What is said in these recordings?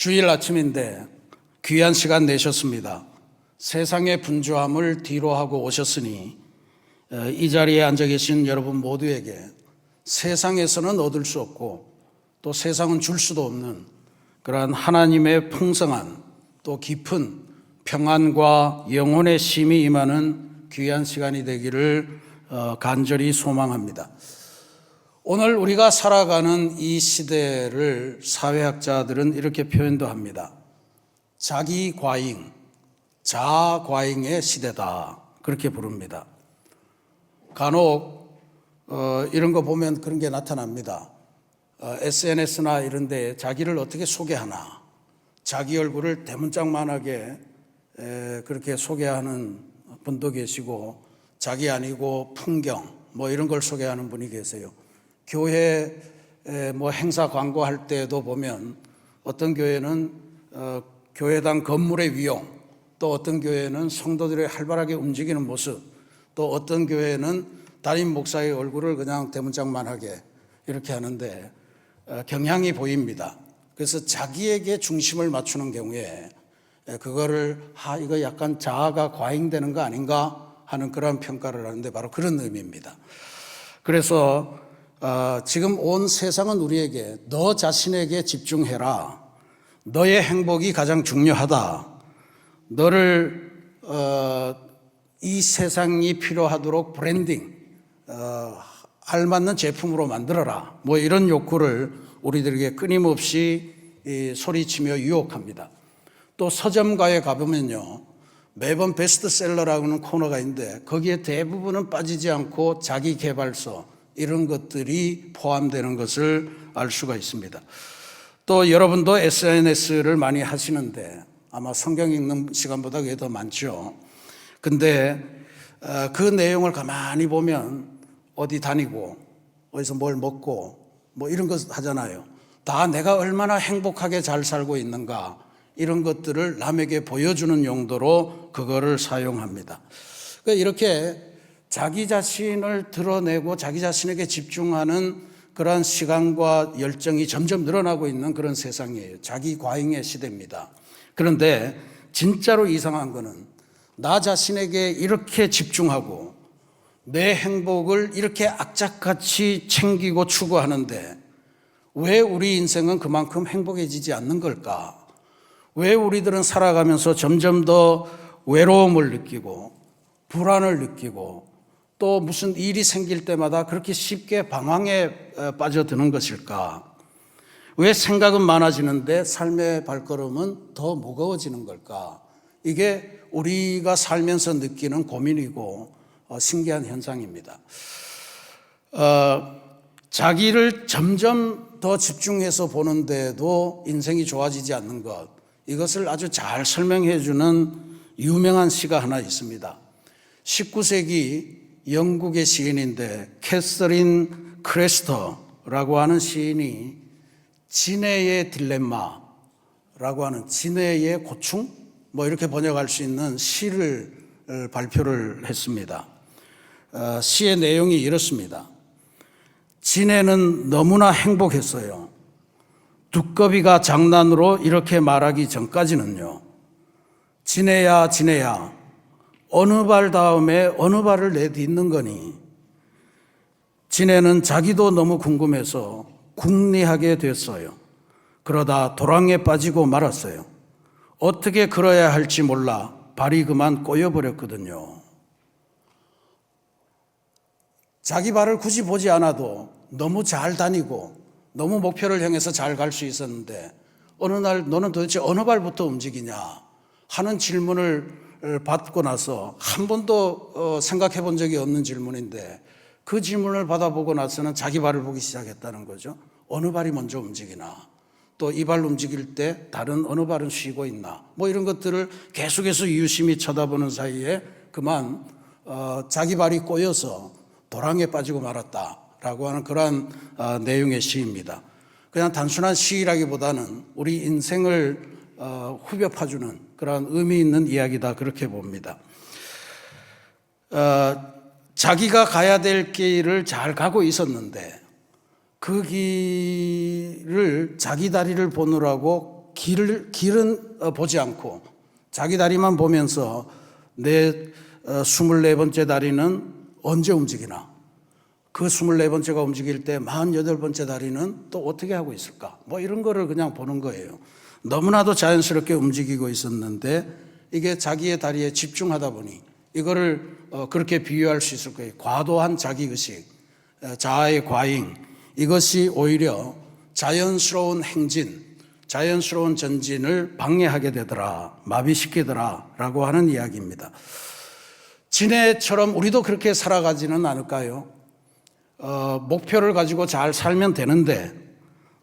주일 아침인데 귀한 시간 내셨습니다. 세상의 분주함을 뒤로하고 오셨으니 이 자리에 앉아 계신 여러분 모두에게 세상에서는 얻을 수 없고 또 세상은 줄 수도 없는 그러한 하나님의 풍성한 또 깊은 평안과 영혼의 쉼이 임하는 귀한 시간이 되기를 간절히 소망합니다. 오늘 우리가 살아가는 이 시대를 사회학자들은 이렇게 표현도 합니다. 자기 과잉, 자아 과잉의 시대다. 그렇게 부릅니다. 간혹 이런 거 보면 그런 게 나타납니다. SNS나 이런 데 자기를 어떻게 소개하나, 자기 얼굴을 대문짝만하게 그렇게 소개하는 분도 계시고, 자기 아니고 풍경 뭐 이런 걸 소개하는 분이 계세요. 교회 뭐 행사 광고할 때도 보면 어떤 교회는 교회당 건물의 위용, 또 어떤 교회는 성도들의 활발하게 움직이는 모습, 또 어떤 교회는 담임 목사의 얼굴을 그냥 대문짝만하게 이렇게 하는데 경향이 보입니다. 그래서 자기에게 중심을 맞추는 경우에 그거를 이거 약간 자아가 과잉되는 거 아닌가 하는 그런 평가를 하는데 바로 그런 의미입니다. 그래서 지금 온 세상은 우리에게 너 자신에게 집중해라, 너의 행복이 가장 중요하다, 너를 이 세상이 필요하도록 브랜딩, 알맞는 제품으로 만들어라, 뭐 이런 욕구를 우리들에게 끊임없이 소리치며 유혹합니다. 또 서점가에 가보면요, 매번 베스트셀러라는 코너가 있는데 거기에 대부분은 빠지지 않고 자기개발서 이런 것들이 포함되는 것을 알 수가 있습니다. 또 여러분도 SNS를 많이 하시는데 아마 성경 읽는 시간보다 그게 더 많죠. 근데 그 내용을 가만히 보면 어디 다니고 어디서 뭘 먹고 뭐 이런 것 하잖아요. 다 내가 얼마나 행복하게 잘 살고 있는가 이런 것들을 남에게 보여주는 용도로 그거를 사용합니다. 그러니까 이렇게 자기 자신을 드러내고 자기 자신에게 집중하는 그러한 시간과 열정이 점점 늘어나고 있는 그런 세상이에요. 자기 과잉의 시대입니다. 그런데 진짜로 이상한 거는 나 자신에게 이렇게 집중하고 내 행복을 이렇게 악착같이 챙기고 추구하는데 왜 우리 인생은 그만큼 행복해지지 않는 걸까? 왜 우리들은 살아가면서 점점 더 외로움을 느끼고 불안을 느끼고 또 무슨 일이 생길 때마다 그렇게 쉽게 방황에 빠져드는 것일까? 왜 생각은 많아지는데 삶의 발걸음은 더 무거워지는 걸까? 이게 우리가 살면서 느끼는 고민이고 신기한 현상입니다. 자기를 점점 더 집중해서 보는데도 인생이 좋아지지 않는 것, 이것을 아주 잘 설명해 주는 유명한 시가 하나 있습니다. 19세기 영국의 시인인데 캐서린 크레스터라고 하는 시인이 진해의 딜레마라고 하는 진해의 고충? 뭐 이렇게 번역할 수 있는 시를 발표를 했습니다. 시의 내용이 이렇습니다. 진해는 너무나 행복했어요. 두꺼비가 장난으로 이렇게 말하기 전까지는요. 진해야 진해야 어느 발 다음에 어느 발을 내딛는 거니. 진해는 자기도 너무 궁금해서 궁리하게 됐어요. 그러다 도랑에 빠지고 말았어요. 어떻게 걸어야 할지 몰라 발이 그만 꼬여버렸거든요. 자기 발을 굳이 보지 않아도 너무 잘 다니고 너무 목표를 향해서 잘 갈 수 있었는데 어느 날 너는 도대체 어느 발부터 움직이냐 하는 질문을 받고 나서 한 번도 생각해 본 적이 없는 질문인데 그 질문을 받아보고 나서는 자기 발을 보기 시작했다는 거죠. 어느 발이 먼저 움직이나, 또 이 발 움직일 때 다른 어느 발은 쉬고 있나, 뭐 이런 것들을 계속해서 유심히 쳐다보는 사이에 그만 자기 발이 꼬여서 도랑에 빠지고 말았다라고 하는 그러한 내용의 시입니다. 그냥 단순한 시라기보다는 우리 인생을 후벼 파주는 그런 의미 있는 이야기다, 그렇게 봅니다. 자기가 가야 될 길을 잘 가고 있었는데 그 길을 자기 다리를 보느라고 길은 보지 않고 자기 다리만 보면서 내 24번째 다리는 언제 움직이나, 그 24번째가 움직일 때 48번째 다리는 또 어떻게 하고 있을까, 뭐 이런 거를 그냥 보는 거예요. 너무나도 자연스럽게 움직이고 있었는데 이게 자기의 다리에 집중하다 보니 이거를 그렇게 비유할 수 있을 거예요. 과도한 자기의식, 자아의 과잉, 이것이 오히려 자연스러운 행진, 자연스러운 전진을 방해하게 되더라, 마비시키더라 라고 하는 이야기입니다. 지네처럼 우리도 그렇게 살아가지는 않을까요? 목표를 가지고 잘 살면 되는데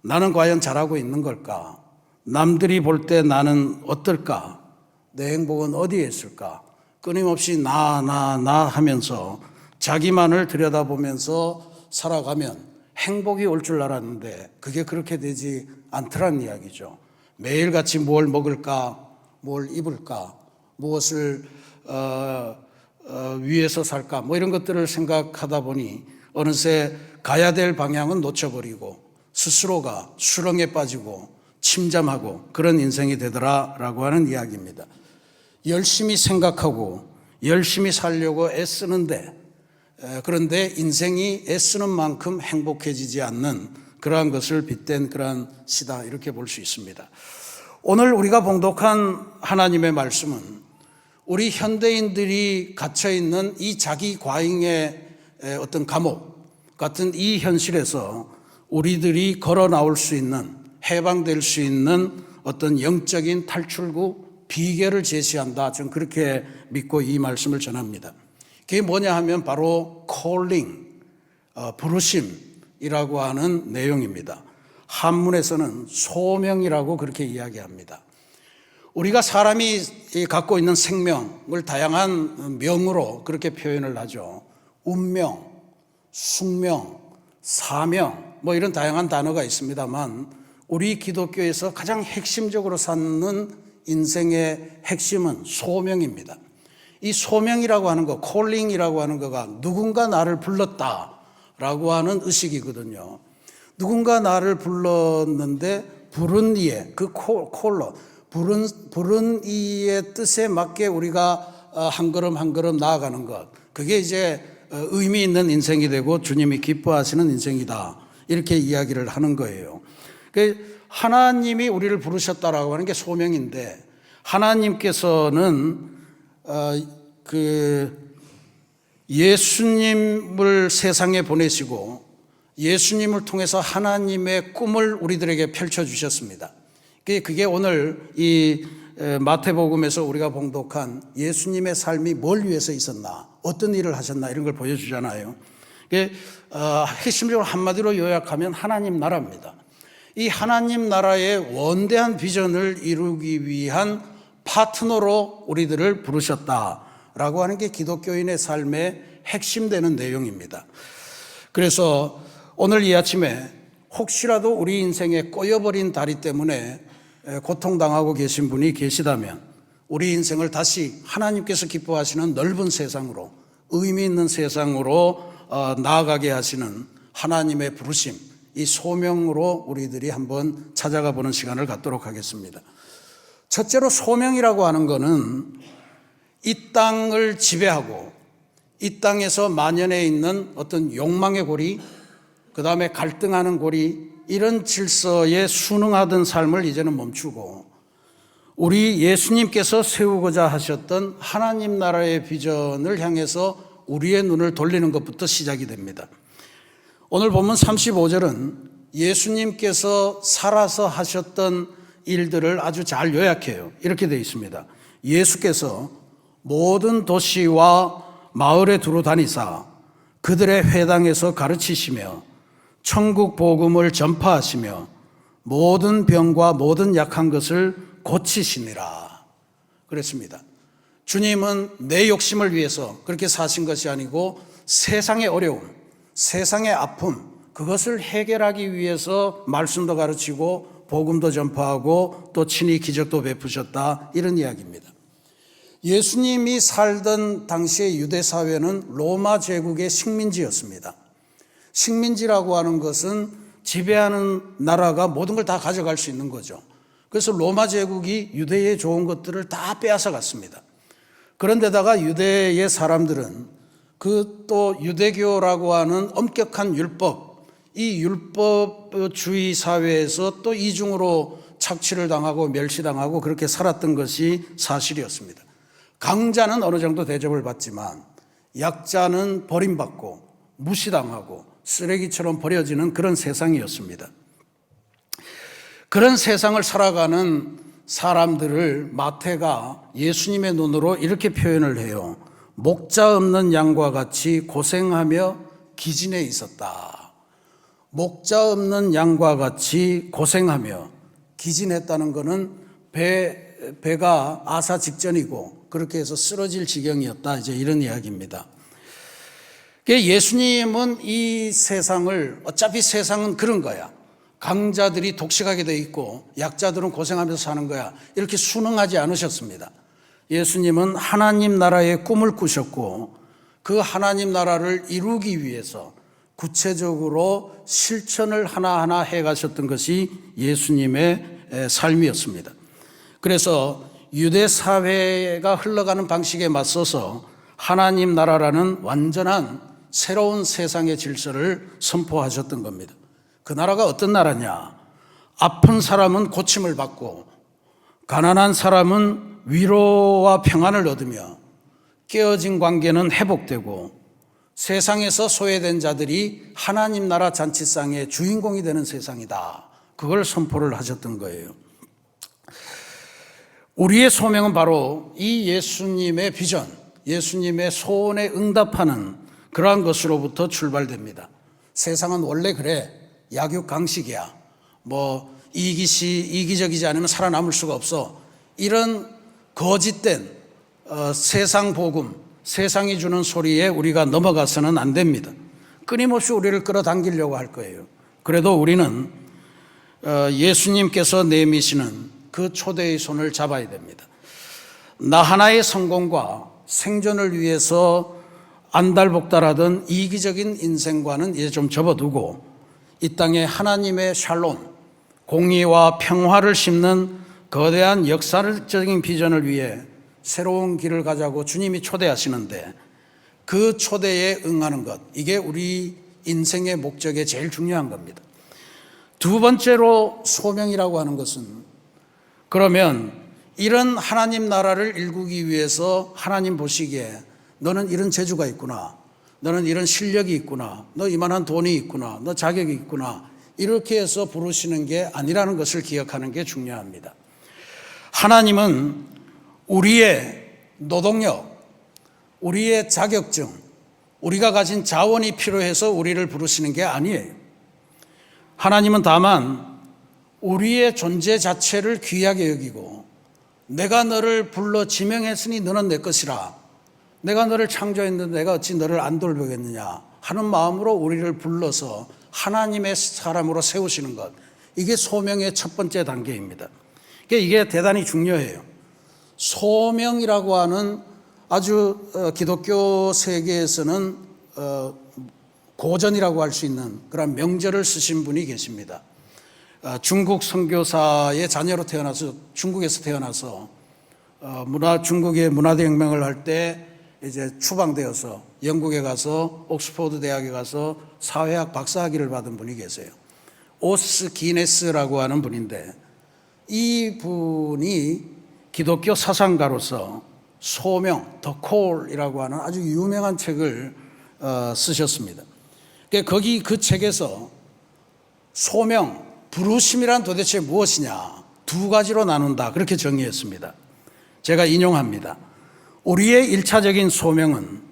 나는 과연 잘하고 있는 걸까? 남들이 볼 때 나는 어떨까? 내 행복은 어디에 있을까? 끊임없이 나 하면서 자기만을 들여다보면서 살아가면 행복이 올 줄 알았는데 그게 그렇게 되지 않더란 이야기죠. 매일같이 뭘 먹을까, 뭘 입을까, 무엇을 위해서 살까, 뭐 이런 것들을 생각하다 보니 어느새 가야 될 방향은 놓쳐버리고 스스로가 수렁에 빠지고 침잠하고 그런 인생이 되더라라고 하는 이야기입니다. 열심히 생각하고 열심히 살려고 애쓰는데, 그런데 인생이 애쓰는 만큼 행복해지지 않는 그러한 것을 빗댄 그러한 시다, 이렇게 볼 수 있습니다. 오늘 우리가 봉독한 하나님의 말씀은 우리 현대인들이 갇혀있는 이 자기 과잉의 어떤 감옥 같은 이 현실에서 우리들이 걸어 나올 수 있는, 해방될 수 있는 어떤 영적인 탈출구, 비결을 제시한다. 저는 그렇게 믿고 이 말씀을 전합니다. 그게 뭐냐 하면 바로 calling, 부르심이라고 하는 내용입니다. 한문에서는 소명이라고 그렇게 이야기합니다. 우리가 사람이 갖고 있는 생명을 다양한 명으로 그렇게 표현을 하죠. 운명, 숙명, 사명, 뭐 이런 다양한 단어가 있습니다만 우리 기독교에서 가장 핵심적으로 삼는 인생의 핵심은 소명입니다. 이 소명이라고 하는 거, 콜링이라고 하는 거가 누군가 나를 불렀다라고 하는 의식이거든요. 누군가 나를 불렀는데 부른 이의, 그 콜러, 부른 이의 뜻에 맞게 우리가 한 걸음 한 걸음 나아가는 것, 그게 이제 의미 있는 인생이 되고 주님이 기뻐하시는 인생이다, 이렇게 이야기를 하는 거예요. 하나님이 우리를 부르셨다라고 하는 게 소명인데, 하나님께서는 예수님을 세상에 보내시고 예수님을 통해서 하나님의 꿈을 우리들에게 펼쳐주셨습니다. 그게 오늘 이 마태복음에서 우리가 봉독한 예수님의 삶이 뭘 위해서 있었나, 어떤 일을 하셨나, 이런 걸 보여주잖아요. 핵심적으로 한마디로 요약하면 하나님 나라입니다. 이 하나님 나라의 원대한 비전을 이루기 위한 파트너로 우리들을 부르셨다라고 하는 게 기독교인의 삶의 핵심되는 내용입니다. 그래서 오늘 이 아침에 혹시라도 우리 인생에 꼬여버린 다리 때문에 고통당하고 계신 분이 계시다면 우리 인생을 다시 하나님께서 기뻐하시는 넓은 세상으로, 의미 있는 세상으로 나아가게 하시는 하나님의 부르심, 이 소명으로 우리들이 한번 찾아가 보는 시간을 갖도록 하겠습니다. 첫째로 소명이라고 하는 것은 이 땅을 지배하고 이 땅에서 만연해 있는 어떤 욕망의 고리, 그 다음에 갈등하는 고리, 이런 질서에 순응하던 삶을 이제는 멈추고 우리 예수님께서 세우고자 하셨던 하나님 나라의 비전을 향해서 우리의 눈을 돌리는 것부터 시작이 됩니다. 오늘 본문 35절은 예수님께서 살아서 하셨던 일들을 아주 잘 요약해요. 이렇게 되어 있습니다. 예수께서 모든 도시와 마을에 두루 다니사 그들의 회당에서 가르치시며 천국 복음을 전파하시며 모든 병과 모든 약한 것을 고치시니라 그랬습니다. 주님은 내 욕심을 위해서 그렇게 사신 것이 아니고 세상의 어려움, 세상의 아픔, 그것을 해결하기 위해서 말씀도 가르치고 복음도 전파하고 또 친히 기적도 베푸셨다, 이런 이야기입니다. 예수님이 살던 당시의 유대 사회는 로마 제국의 식민지였습니다. 식민지라고 하는 것은 지배하는 나라가 모든 걸 다 가져갈 수 있는 거죠. 그래서 로마 제국이 유대의 좋은 것들을 다 빼앗아 갔습니다. 그런데다가 유대의 사람들은 그 또 유대교라고 하는 엄격한 율법, 이 율법주의 사회에서 또 이중으로 착취를 당하고 멸시당하고 그렇게 살았던 것이 사실이었습니다. 강자는 어느 정도 대접을 받지만 약자는 버림받고 무시당하고 쓰레기처럼 버려지는 그런 세상이었습니다. 그런 세상을 살아가는 사람들을 마태가 예수님의 눈으로 이렇게 표현을 해요. 목자 없는 양과 같이 고생하며 기진에 있었다. 목자 없는 양과 같이 고생하며 기진했다는 것은 배가 아사 직전이고 그렇게 해서 쓰러질 지경이었다. 이제 이런 이야기입니다. 예수님은 이 세상을 어차피 세상은 그런 거야. 강자들이 독식하게 돼 있고 약자들은 고생하면서 사는 거야. 이렇게 순응하지 않으셨습니다. 예수님은 하나님 나라의 꿈을 꾸셨고 그 하나님 나라를 이루기 위해서 구체적으로 실천을 하나하나 해가셨던 것이 예수님의 삶이었습니다. 그래서 유대 사회가 흘러가는 방식에 맞서서 하나님 나라라는 완전한 새로운 세상의 질서를 선포하셨던 겁니다. 그 나라가 어떤 나라냐? 아픈 사람은 고침을 받고 가난한 사람은 위로와 평안을 얻으며 깨어진 관계는 회복되고 세상에서 소외된 자들이 하나님 나라 잔치상의 주인공이 되는 세상이다. 그걸 선포를 하셨던 거예요. 우리의 소명은 바로 이 예수님의 비전, 예수님의 소원에 응답하는 그러한 것으로부터 출발됩니다. 세상은 원래 그래. 약육강식이야. 이기적이지 않으면 살아남을 수가 없어. 이런 거짓된 세상 복음, 세상이 주는 소리에 우리가 넘어가서는 안 됩니다. 끊임없이 우리를 끌어당기려고 할 거예요. 그래도 우리는 예수님께서 내미시는 그 초대의 손을 잡아야 됩니다. 나 하나의 성공과 생존을 위해서 안달복달하던 이기적인 인생과는 이제 좀 접어두고 이 땅에 하나님의 샬롬, 공의와 평화를 심는 거대한 역사적인 비전을 위해 새로운 길을 가자고 주님이 초대하시는데 그 초대에 응하는 것, 이게 우리 인생의 목적에 제일 중요한 겁니다. 두 번째로 소명이라고 하는 것은 그러면 이런 하나님 나라를 일구기 위해서 하나님 보시기에 너는 이런 재주가 있구나, 너는 이런 실력이 있구나, 너 이만한 돈이 있구나, 너 자격이 있구나, 이렇게 해서 부르시는 게 아니라는 것을 기억하는 게 중요합니다. 하나님은 우리의 노동력, 우리의 자격증, 우리가 가진 자원이 필요해서 우리를 부르시는 게 아니에요. 하나님은 다만 우리의 존재 자체를 귀하게 여기고 내가 너를 불러 지명했으니 너는 내 것이라, 내가 너를 창조했는데 내가 어찌 너를 안 돌보겠느냐 하는 마음으로 우리를 불러서 하나님의 사람으로 세우시는 것, 이게 소명의 첫 번째 단계입니다. 이게 대단히 중요해요. 소명이라고 하는 아주 기독교 세계에서는 고전이라고 할 수 있는 그런 명제를 쓰신 분이 계십니다. 중국 선교사의 자녀로 태어나서 중국에서 태어나서 중국의 문화대혁명을 할 때 이제 추방되어서 영국에 가서 옥스퍼드 대학에 가서 사회학 박사학위를 받은 분이 계세요. 오스 기네스라고 하는 분인데 이 분이 기독교 사상가로서 소명, 더 콜이라고 하는 아주 유명한 책을 쓰셨습니다. 거기 그 책에서 소명, 부르심이란 도대체 무엇이냐 두 가지로 나눈다 그렇게 정의했습니다. 제가 인용합니다. 우리의 1차적인 소명은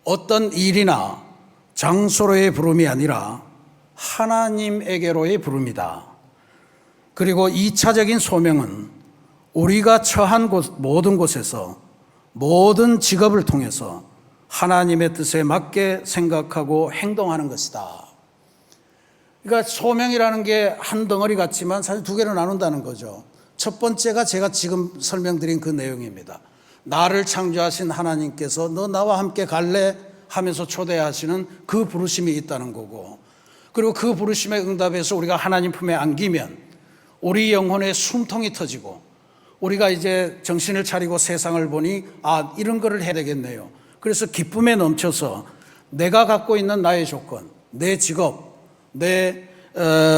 어떤 일이나 장소로의 부름이 아니라 하나님에게로의 부름이다. 그리고 2차적인 소명은 우리가 처한 모든 곳에서 모든 직업을 통해서 하나님의 뜻에 맞게 생각하고 행동하는 것이다. 그러니까 소명이라는 게 한 덩어리 같지만 사실 두 개로 나눈다는 거죠. 첫 번째가 제가 지금 설명드린 그 내용입니다. 나를 창조하신 하나님께서 너 나와 함께 갈래? 하면서 초대하시는 그 부르심이 있다는 거고, 그리고 그 부르심에 응답해서 우리가 하나님 품에 안기면 우리 영혼의 숨통이 터지고 우리가 이제 정신을 차리고 세상을 보니 이런 거를 해야 되겠네요. 그래서 기쁨에 넘쳐서 내가 갖고 있는 나의 조건, 내 직업, 내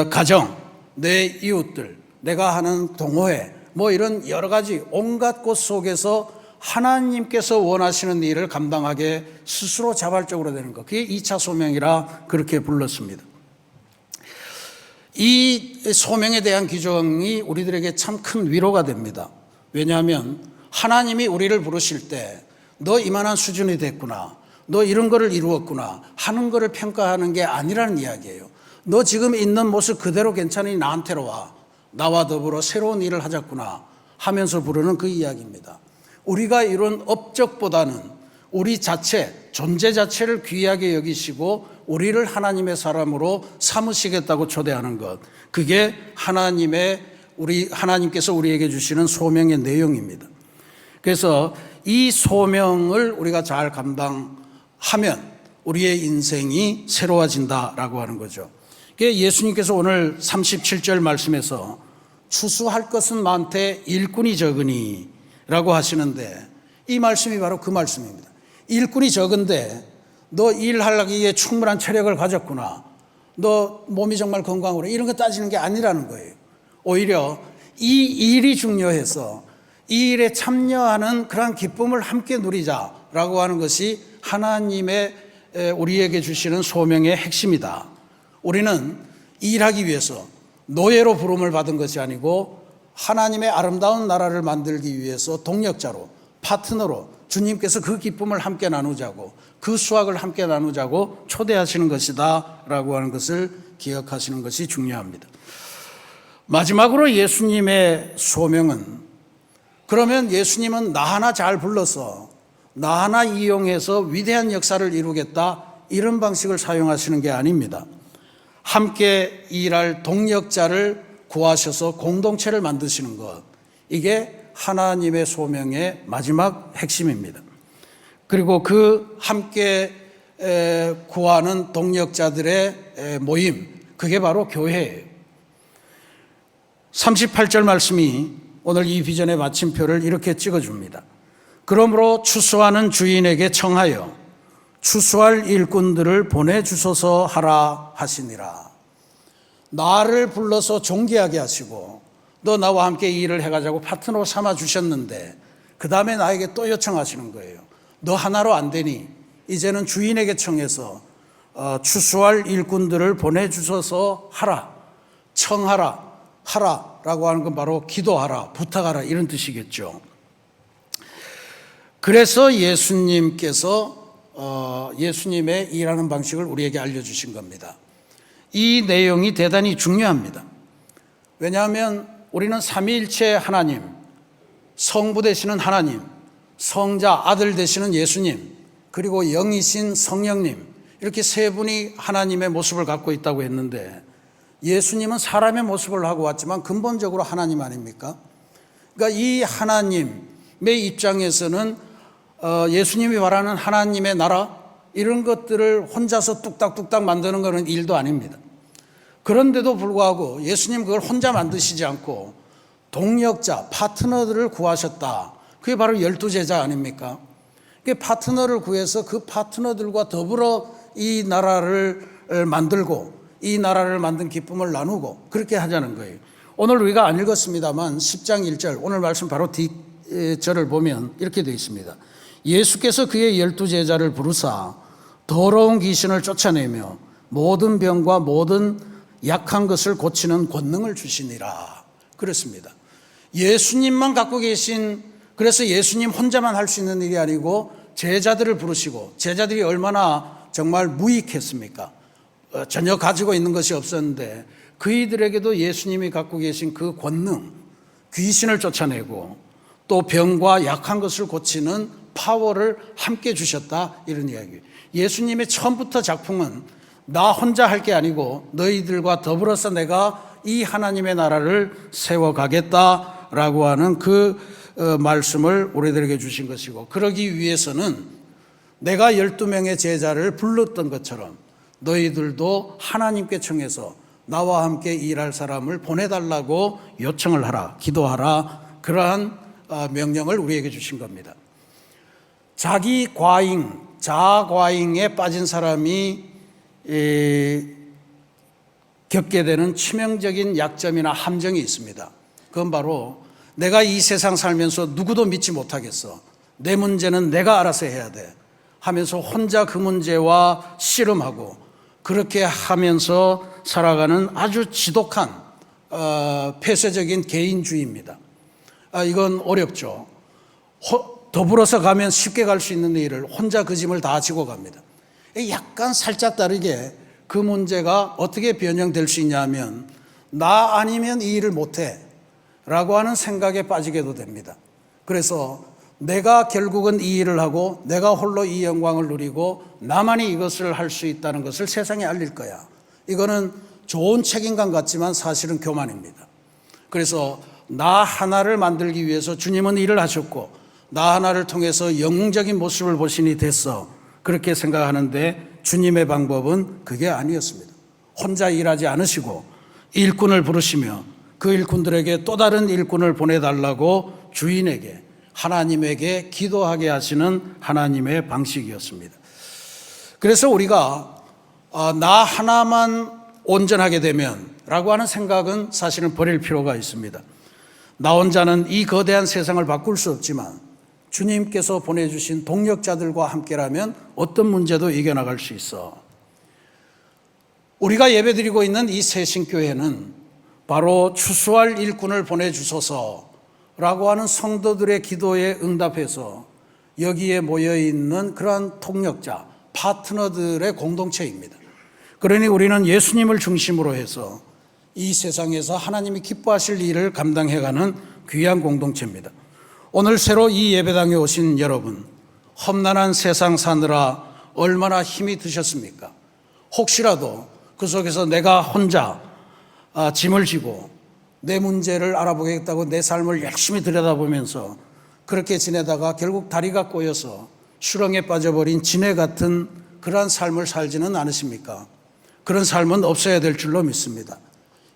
가정, 내 이웃들, 내가 하는 동호회, 이런 여러 가지 온갖 것 속에서 하나님께서 원하시는 일을 감당하게 스스로 자발적으로 되는 것. 그게 2차 소명이라 그렇게 불렀습니다. 이 소명에 대한 규정이 우리들에게 참 큰 위로가 됩니다. 왜냐하면 하나님이 우리를 부르실 때 너 이만한 수준이 됐구나, 너 이런 거를 이루었구나 하는 거를 평가하는 게 아니라는 이야기예요. 너 지금 있는 모습 그대로 괜찮으니 나한테로 와, 나와 더불어 새로운 일을 하자꾸나 하면서 부르는 그 이야기입니다. 우리가 이룬 업적보다는 우리 자체, 존재 자체를 귀하게 여기시고 우리를 하나님의 사람으로 삼으시겠다고 초대하는 것, 그게 하나님께서 우리에게 주시는 소명의 내용입니다. 그래서 이 소명을 우리가 잘 감당하면 우리의 인생이 새로워진다라고 하는 거죠. 예수님께서 오늘 37절 말씀에서 추수할 것은 많되 일꾼이 적으니 라고 하시는데, 이 말씀이 바로 그 말씀입니다. 일꾼이 적은데 너 일하기에 충분한 체력을 가졌구나, 너 몸이 정말 건강으로, 이런 거 따지는 게 아니라는 거예요. 오히려 이 일이 중요해서 이 일에 참여하는 그런 기쁨을 함께 누리자라고 하는 것이 하나님의 우리에게 주시는 소명의 핵심이다. 우리는 일하기 위해서 노예로 부름을 받은 것이 아니고 하나님의 아름다운 나라를 만들기 위해서 동력자로, 파트너로 주님께서 그 기쁨을 함께 나누자고, 그 수확을 함께 나누자고 초대하시는 것이다 라고 하는 것을 기억하시는 것이 중요합니다. 마지막으로 예수님의 소명은, 그러면 예수님은 나 하나 잘 불러서 나 하나 이용해서 위대한 역사를 이루겠다, 이런 방식을 사용하시는 게 아닙니다. 함께 일할 동력자를 구하셔서 공동체를 만드시는 것, 이게 하나님의 소명의 마지막 핵심입니다. 그리고 그 함께 구하는 동력자들의 모임, 그게 바로 교회예요. 38절 말씀이 오늘 이 비전의 마침표를 이렇게 찍어줍니다. 그러므로 추수하는 주인에게 청하여 추수할 일꾼들을 보내주소서 하라 하시니라. 나를 불러서 존귀하게 하시고 너 나와 함께 이 일을 해가자고 파트너 삼아 주셨는데 그 다음에 나에게 또 요청하시는 거예요. 너 하나로 안 되니 이제는 주인에게 청해서 추수할 일꾼들을 보내주소서 하라, 청하라, 하라라고 하는 건 바로 기도하라, 부탁하라, 이런 뜻이겠죠. 그래서 예수님께서 예수님의 일하는 방식을 우리에게 알려주신 겁니다. 이 내용이 대단히 중요합니다. 왜냐하면 우리는 삼위일체 하나님, 성부 되시는 하나님, 성자, 아들 되시는 예수님, 그리고 영이신 성령님, 이렇게 세 분이 하나님의 모습을 갖고 있다고 했는데, 예수님은 사람의 모습을 하고 왔지만 근본적으로 하나님 아닙니까? 그러니까 이 하나님의 입장에서는 예수님이 말하는 하나님의 나라, 이런 것들을 혼자서 뚝딱뚝딱 만드는 것은 일도 아닙니다. 그런데도 불구하고 예수님 그걸 혼자 만드시지 않고 동력자, 파트너들을 구하셨다. 그게 바로 12제자 아닙니까? 그 파트너를 구해서 그 파트너들과 더불어 이 나라를 만들고 이 나라를 만든 기쁨을 나누고 그렇게 하자는 거예요. 오늘 우리가 안 읽었습니다만 10장 1절, 오늘 말씀 바로 뒷절을 보면 이렇게 되어 있습니다. 예수께서 그의 12제자를 부르사 더러운 귀신을 쫓아내며 모든 병과 모든 약한 것을 고치는 권능을 주시니라. 그렇습니다. 예수님만 갖고 계신, 그래서 예수님 혼자만 할 수 있는 일이 아니고 제자들을 부르시고, 제자들이 얼마나 정말 무익했습니까? 전혀 가지고 있는 것이 없었는데 그이들에게도 예수님이 갖고 계신 그 권능, 귀신을 쫓아내고 또 병과 약한 것을 고치는 파워를 함께 주셨다, 이런 이야기예요. 예수님의 처음부터 작품은 나 혼자 할 게 아니고 너희들과 더불어서 내가 이 하나님의 나라를 세워가겠다라고 하는 그 말씀을 우리들에게 주신 것이고, 그러기 위해서는 내가 12명의 제자를 불렀던 것처럼 너희들도 하나님께 청해서 나와 함께 일할 사람을 보내달라고 요청을 하라, 기도하라, 그러한 명령을 우리에게 주신 겁니다. 자기 과잉, 자아 과잉에 빠진 사람이 겪게 되는 치명적인 약점이나 함정이 있습니다. 그건 바로 내가 이 세상 살면서 누구도 믿지 못하겠어, 내 문제는 내가 알아서 해야 돼 하면서 혼자 그 문제와 씨름하고 그렇게 하면서 살아가는 아주 지독한 폐쇄적인 개인주의입니다. 이건 어렵죠. 더불어서 가면 쉽게 갈 수 있는 일을 혼자 그 짐을 다 지고 갑니다. 약간 살짝 다르게 그 문제가 어떻게 변형될 수 있냐면 나 아니면 이 일을 못해 라고 하는 생각에 빠지게도 됩니다. 그래서 내가 결국은 이 일을 하고 내가 홀로 이 영광을 누리고 나만이 이것을 할 수 있다는 것을 세상에 알릴 거야. 이거는 좋은 책임감 같지만 사실은 교만입니다. 그래서 나 하나를 만들기 위해서 주님은 일을 하셨고 나 하나를 통해서 영웅적인 모습을 보시니 됐어, 그렇게 생각하는데 주님의 방법은 그게 아니었습니다. 혼자 일하지 않으시고 일꾼을 부르시며 그 일꾼들에게 또 다른 일꾼을 보내달라고 주인에게, 하나님에게 기도하게 하시는 하나님의 방식이었습니다. 그래서 우리가 나 하나만 온전하게 되면 라고 하는 생각은 사실은 버릴 필요가 있습니다. 나 혼자는 이 거대한 세상을 바꿀 수 없지만 주님께서 보내주신 동력자들과 함께라면 어떤 문제도 이겨나갈 수 있어. 우리가 예배드리고 있는 이 새신교회는 바로 추수할 일꾼을 보내주소서라고 하는 성도들의 기도에 응답해서 여기에 모여있는 그러한 동력자, 파트너들의 공동체입니다. 그러니 우리는 예수님을 중심으로 해서 이 세상에서 하나님이 기뻐하실 일을 감당해가는 귀한 공동체입니다. 오늘 새로 이 예배당에 오신 여러분, 험난한 세상 사느라 얼마나 힘이 드셨습니까? 혹시라도 그 속에서 내가 혼자 짐을 지고 내 문제를 알아보겠다고 내 삶을 열심히 들여다보면서 그렇게 지내다가 결국 다리가 꼬여서 수렁에 빠져버린 지네 같은 그러한 삶을 살지는 않으십니까? 그런 삶은 없어야 될 줄로 믿습니다.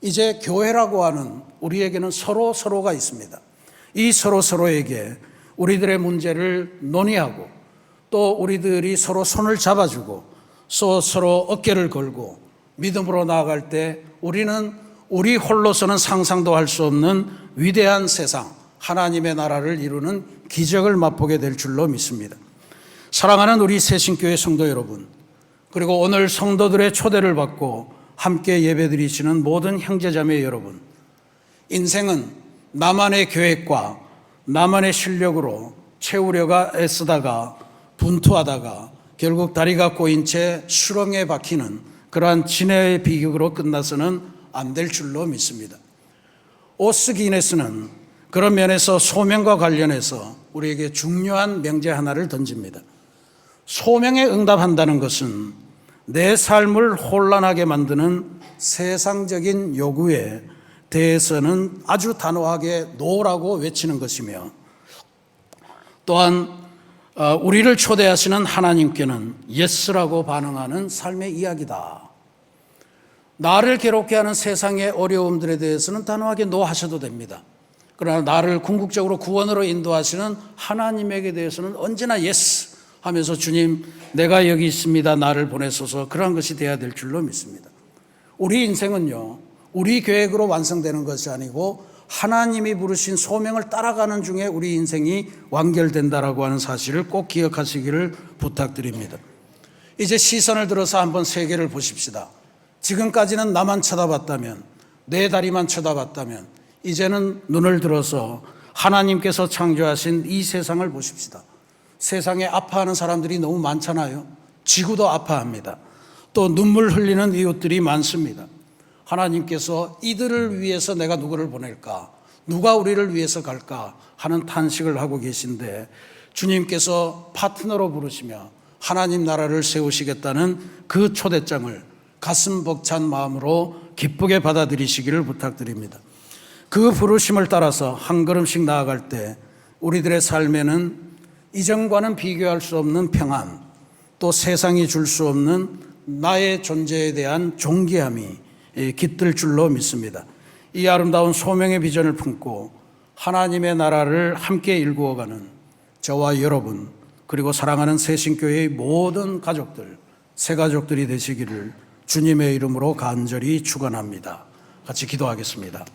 이제 교회라고 하는 우리에게는 서로가 있습니다. 이 서로에게 우리들의 문제를 논의하고 또 우리들이 서로 손을 잡아주고 서로 어깨를 걸고 믿음으로 나아갈 때 우리는 우리 홀로서는 상상도 할 수 없는 위대한 세상, 하나님의 나라를 이루는 기적을 맛보게 될 줄로 믿습니다. 사랑하는 우리 새신교회 성도 여러분, 그리고 오늘 성도들의 초대를 받고 함께 예배드리시는 모든 형제자매 여러분, 인생은 나만의 계획과 나만의 실력으로 채우려가 애쓰다가 분투하다가 결국 다리가 꼬인 채 수렁에 박히는 그러한 진해의 비극으로 끝나서는 안 될 줄로 믿습니다. 오스 기네스는 그런 면에서 소명과 관련해서 우리에게 중요한 명제 하나를 던집니다. 소명에 응답한다는 것은 내 삶을 혼란하게 만드는 세상적인 요구에 대해서는 아주 단호하게 노라고 외치는 것이며, 또한 우리를 초대하시는 하나님께는 예스라고 반응하는 삶의 이야기다. 나를 괴롭게 하는 세상의 어려움들에 대해서는 단호하게 노 하셔도 됩니다. 그러나 나를 궁극적으로 구원으로 인도하시는 하나님에게 대해서는 언제나 예스 하면서 주님, 내가 여기 있습니다, 나를 보내소서, 그런 것이 되어야 될 줄로 믿습니다. 우리 인생은요, 우리 계획으로 완성되는 것이 아니고 하나님이 부르신 소명을 따라가는 중에 우리 인생이 완결된다라고 하는 사실을 꼭 기억하시기를 부탁드립니다. 이제 시선을 들어서 한번 세계를 보십시다. 지금까지는 나만 쳐다봤다면, 내 다리만 쳐다봤다면, 이제는 눈을 들어서 하나님께서 창조하신 이 세상을 보십시다. 세상에 아파하는 사람들이 너무 많잖아요. 지구도 아파합니다. 또 눈물 흘리는 이웃들이 많습니다. 하나님께서 이들을 위해서 내가 누구를 보낼까? 누가 우리를 위해서 갈까? 하는 탄식을 하고 계신데, 주님께서 파트너로 부르시며 하나님 나라를 세우시겠다는 그 초대장을 가슴 벅찬 마음으로 기쁘게 받아들이시기를 부탁드립니다. 그 부르심을 따라서 한 걸음씩 나아갈 때 우리들의 삶에는 이전과는 비교할 수 없는 평안, 또 세상이 줄 수 없는 나의 존재에 대한 존귀함이 깃들 줄로 믿습니다. 이 아름다운 소명의 비전을 품고 하나님의 나라를 함께 일구어가는 저와 여러분, 그리고 사랑하는 새신교회의 모든 가족들, 새가족들이 되시기를 주님의 이름으로 간절히 축원합니다. 같이 기도하겠습니다.